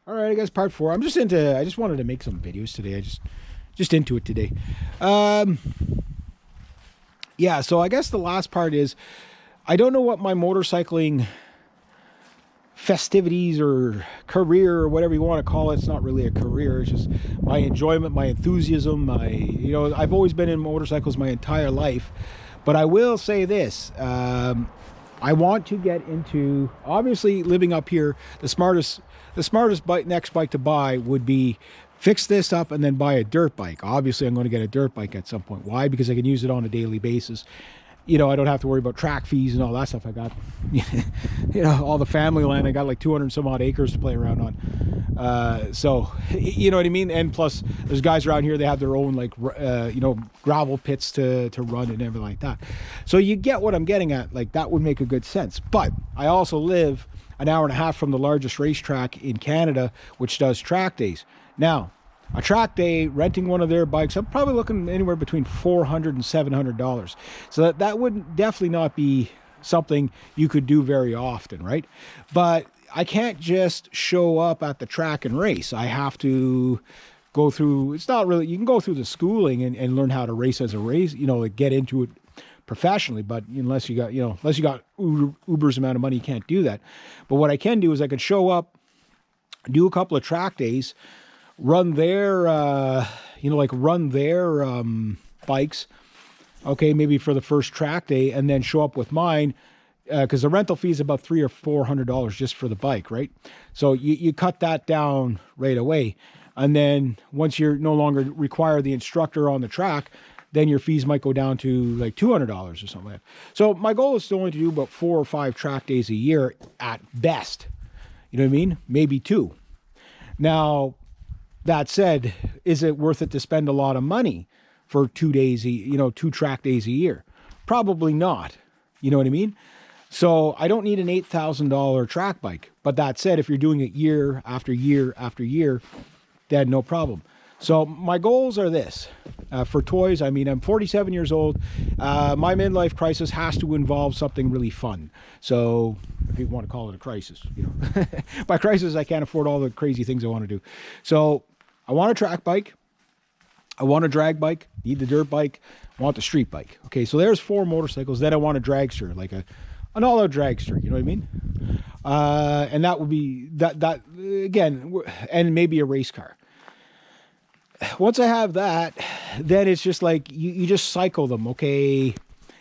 All right, I guess part four. I just wanted to make some videos today. Just into it today. Um, yeah. So I guess the last part is, I don't know what my motorcycling festivities or career or whatever you want to call it. It's not really a career. It's just my enjoyment, my enthusiasm. I've always been in motorcycles my entire life. But I will say this. I want to get into, obviously living up here, the smartest next bike to buy would be fix this up and then buy a dirt bike. Obviously I'm going to get a dirt bike at some point. Why? Because I can use it on a daily basis. I don't have to worry about track fees and all that stuff. I got, all the family land. I got like 200 some odd acres to play around on. So, you know what I mean? And plus there's guys around here, they have their own like, gravel pits to run and everything like that. So you get what I'm getting at. Like that would make a good sense. But I also live an hour and a half from the largest racetrack in Canada, which does track days. Now, a track day, renting one of their bikes, I'm probably looking anywhere between $400 and $700. So that would definitely not be something you could do very often, right? But I can't just show up at the track and race. I have to go through, it's not really, you can go through the schooling and learn how to race as a race, like get into it professionally, but unless you got Uber's amount of money, you can't do that. But what I can do is I can show up, do a couple of track days, run their bikes, okay, maybe for the first track day, and then show up with mine, because the rental fee is about $300 or $400 just for the bike, right? So you cut that down right away, and then once you're no longer require the instructor on the track, then your fees might go down to like $200 or something like that. So my goal is to only do about 4 or 5 track days a year at best. You know what I mean? Maybe 2. Now, that said, is it worth it to spend a lot of money for 2 days, 2 track days a year? Probably not. You know what I mean? So I don't need an $8,000 track bike. But that said, if you're doing it year after year after year, then no problem. So my goals are this. For toys, I'm 47 years old. My midlife crisis has to involve something really fun. So if you want to call it a crisis, by crisis, I can't afford all the crazy things I want to do. So I want a track bike. I want a drag bike, need the dirt bike, I want the street bike. Okay, so there's 4 motorcycles. Then I want a dragster, like an all-out dragster, you know what I mean? And that would be, that again, and maybe a race car. Once I have that, then it's just like, you just cycle them, okay?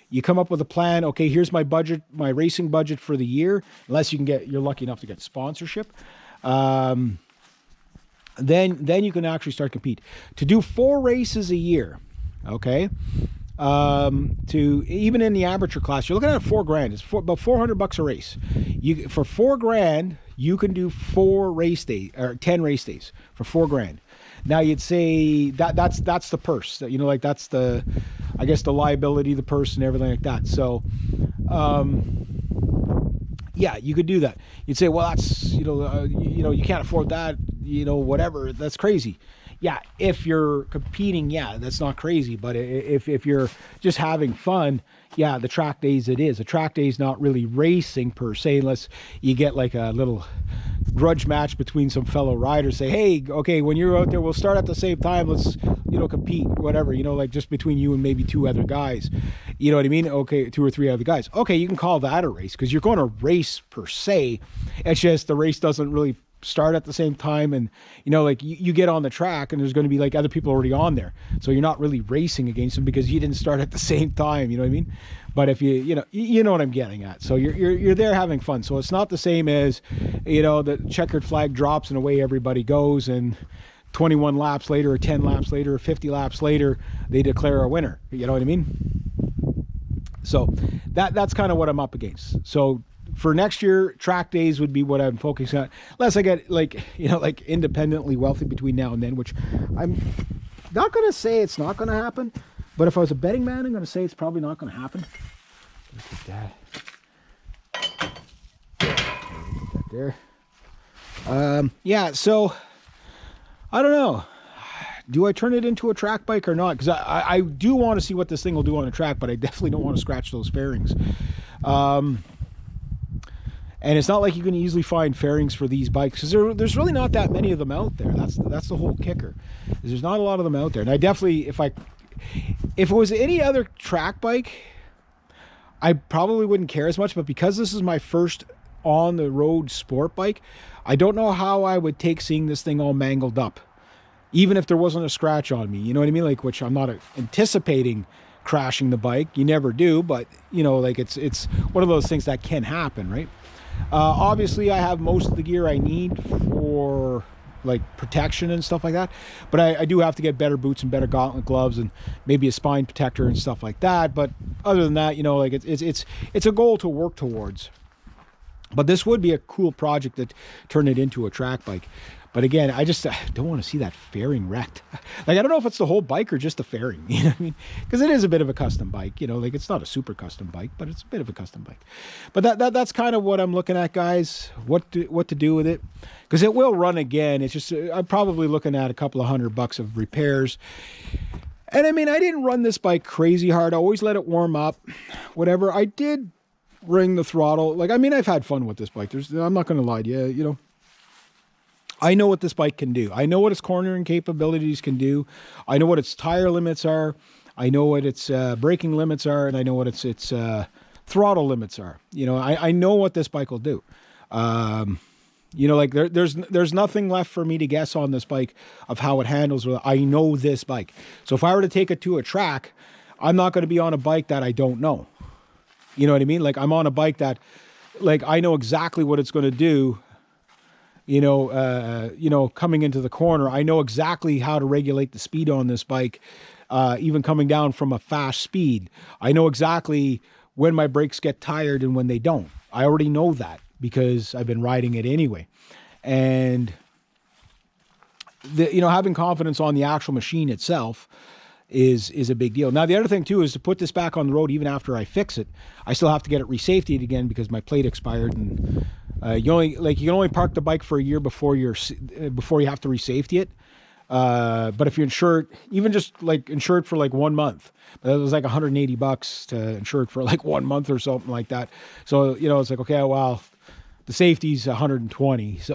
You come up with a plan, okay, here's my budget, my racing budget for the year, unless you're lucky enough to get sponsorship. Then you can actually start compete. To do 4 races a year, okay? To even in the amateur class, you're looking at $4,000. It's about $400 a race. For $4,000, you can do 4 race days or 10 race days for $4,000. Now you'd say that's the purse. That's the, I guess, the liability, the purse, and everything like that. So, yeah, you could do that. You'd say, well, that's you can't afford that. Whatever. That's crazy. Yeah, if you're competing, yeah, that's not crazy. But if you're just having fun, yeah, the track days it is. A track day is not really racing per se, unless you get like a little grudge match between some fellow riders. Say, hey, okay, when you're out there, we'll start at the same time. Let's, compete, whatever, like just between you and maybe 2 other guys. You know what I mean? Okay, 2 or 3 other guys. Okay, you can call that a race because you're going to race per se. It's just the race doesn't really start at the same time, and you get on the track and there's going to be like other people already on there, so you're not really racing against them because you didn't start at the same time. You know what I mean? But if you know what I'm getting at. So you're there having fun. So it's not the same as the checkered flag drops and away everybody goes, and 21 laps later or 10 laps later or 50 laps later they declare a winner. You know what I mean? So that's kind of what I'm up against. So for next year, track days would be what I'm focusing on, unless I get like independently wealthy between now and then, which I'm not going to say it's not going to happen, but if I was a betting man, I'm going to say it's probably not going to happen. Look at that. Put that there. Yeah, so I don't know. Do I turn it into a track bike or not? Because I do want to see what this thing will do on a track, but I definitely don't want to scratch those fairings. And it's not like you can easily find fairings for these bikes because there's really not that many of them out there. That's the whole kicker. There's not a lot of them out there. And I definitely, if it was any other track bike, I probably wouldn't care as much. But because this is my first on the road sport bike, I don't know how I would take seeing this thing all mangled up, even if there wasn't a scratch on me. You know what I mean? Like, which I'm not anticipating crashing the bike. You never do, but you know, like it's one of those things that can happen, right? Obviously I have most of the gear I need for like protection and stuff like that, but I do have to get better boots and better gauntlet gloves and maybe a spine protector and stuff like that. But other than that, you know, like it's a goal to work towards. But this would be a cool project that turn it into a track bike. But again, I don't want to see that fairing wrecked. Like, I don't know if it's the whole bike or just the fairing, you know what I mean? Because it is a bit of a custom bike, you know, like it's not a super custom bike, but it's a bit of a custom bike. But that's kind of what I'm looking at, guys, what to do with it. Because it will run again. It's just, I'm probably looking at a couple of $100 of repairs. And I mean, I didn't run this bike crazy hard. I always let it warm up, whatever. I did ring the throttle. Like, I mean, I've had fun with this bike. I'm not going to lie to you, you know. I know what this bike can do. I know what its cornering capabilities can do. I know what its tire limits are. I know what its braking limits are, and I know what its throttle limits are. You know, I know what this bike will do. You know, like there's nothing left for me to guess on this bike of how it handles. I know this bike. So if I were to take it to a track, I'm not going to be on a bike that I don't know. You know what I mean? Like, I'm on a bike that, like, I know exactly what it's going to do. You know, coming into the corner, I know exactly how to regulate the speed on this bike, even coming down from a fast speed. I know exactly when my brakes get tired and when they don't. I already know that because I've been riding it anyway. And, you know, having confidence on the actual machine itself is a big deal. Now, the other thing too is to put this back on the road even after I fix it. I still have to get it resafetied again because my plate expired, and you can only park the bike for a year before you have to resafety it. But if you insure it, even just like insure it for like 1 month, but it was like $180 to insure it for like 1 month or something like that. So, you know, it's like, okay, well, the safety's 120, so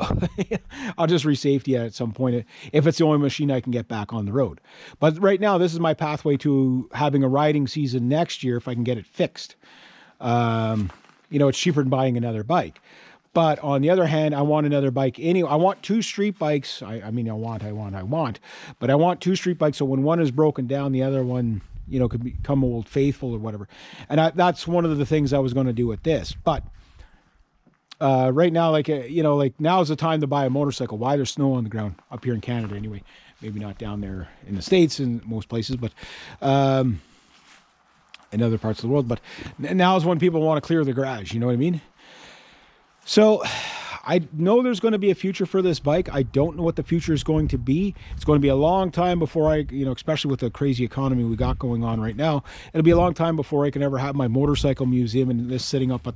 I'll just resafety it at some point if it's the only machine I can get back on the road. But right now, this is my pathway to having a riding season next year if I can get it fixed. You know, it's cheaper than buying another bike. But on the other hand, I want another bike anyway. I want 2 street bikes. I want. But I want 2 street bikes, so when one is broken down, the other one, you know, could become Old Faithful or whatever. And that's one of the things I was going to do with this. But right now, like, you know, like now is the time to buy a motorcycle. Why there's snow on the ground up here in Canada anyway. Maybe not down there in the States in most places, but in other parts of the world. But now is when people want to clear the garage. You know what I mean? So I know there's going to be a future for this bike. I don't know what the future is going to be. It's going to be a long time before you know, especially with the crazy economy we got going on right now, it'll be a long time before I can ever have my motorcycle museum and this sitting up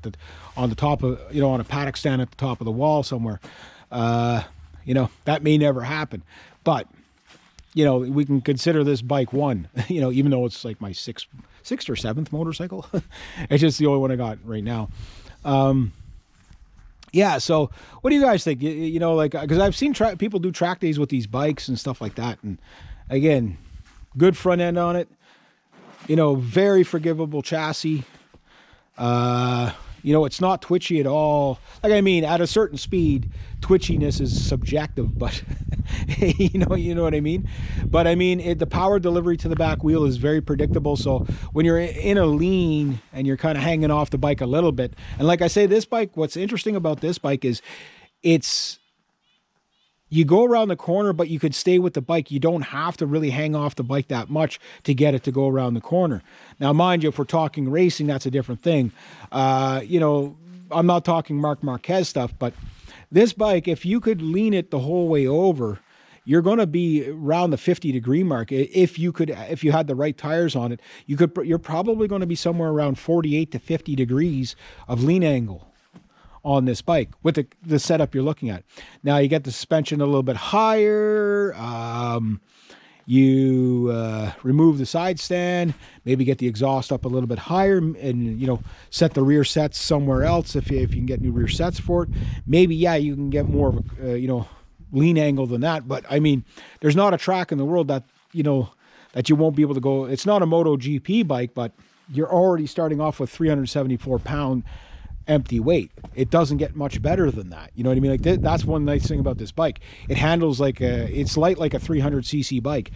on the top of, you know, on a paddock stand at the top of the wall somewhere. You know, that may never happen, but you know, we can consider this bike one, you know, even though it's like my sixth or seventh motorcycle. It's just the only one I got right now. Yeah, so what do you guys think? You know, like, because I've seen people do track days with these bikes and stuff like that. And again, good front end on it, you know, very forgivable chassis. You know, it's not twitchy at all. Like, I mean, at a certain speed, twitchiness is subjective, but you know what I mean? But I mean, the power delivery to the back wheel is very predictable. So when you're in a lean and you're kind of hanging off the bike a little bit, and like I say, this bike, what's interesting about this bike is you go around the corner, but you could stay with the bike. You don't have to really hang off the bike that much to get it to go around the corner. Now, mind you, if we're talking racing, that's a different thing. You know, I'm not talking Marc Marquez stuff, but this bike, if you could lean it the whole way over, you're going to be around the 50-degree mark. If you had the right tires on it, you're probably going to be somewhere around 48 to 50 degrees of lean angle on this bike with the setup you're looking at. Now you get the suspension a little bit higher. You remove the side stand, maybe get the exhaust up a little bit higher, and, you know, set the rear sets somewhere else if you can get new rear sets for it. Maybe, yeah, you can get more of a, you know, lean angle than that. But, I mean, there's not a track in the world that, you know, that you won't be able to go. It's not a MotoGP bike, but you're already starting off with 374-pound empty weight. It doesn't get much better than that. You know what I mean? Like that's one nice thing about this bike. It handles it's light like a 300cc bike,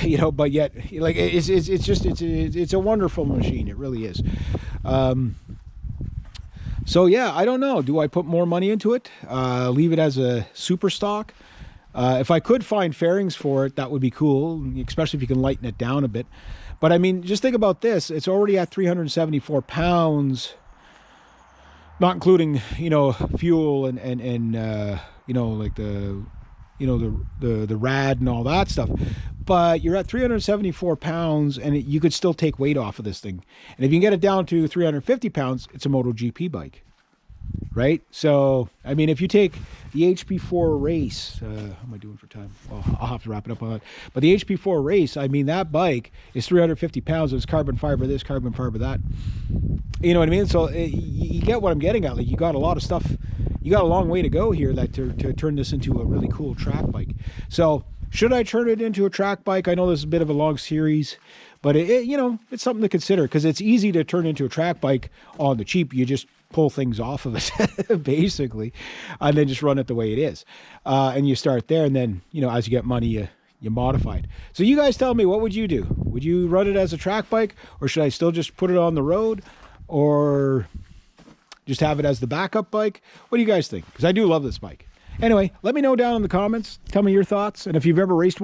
you know, but yet like it's a wonderful machine. It really is. So yeah, I don't know. Do I put more money into it? Leave it as a super stock? If I could find fairings for it, that would be cool, especially if you can lighten it down a bit. But I mean, just think about this. It's already at 374 pounds, not including, you know, fuel and you know, like the, you know, the rad and all that stuff. But you're at 374 pounds, and you could still take weight off of this thing. And if you can get it down to 350 pounds, it's a MotoGP bike, right? So, I mean, if you take the HP4 race, how am I doing for time? Well, I'll have to wrap it up on that. But the HP4 race, I mean, that bike is 350 pounds. It's carbon fiber this, carbon fiber that. You know what I mean? So you get what I'm getting at. Like, you got a lot of stuff. You got a long way to go here to turn this into a really cool track bike. So should I turn it into a track bike? I know this is a bit of a long series, but you know, it's something to consider, because it's easy to turn into a track bike on the cheap. You just pull things off of it basically, and then just run it the way it is, and you start there, and then, you know, as you get money, you modify it. So you guys tell me, what would you do? Would you run it as a track bike, or should I still just put it on the road, or just have it as the backup bike? What do you guys think? Because I do love this bike. Anyway, let me know down in the comments. Tell me your thoughts, and if you've ever raced one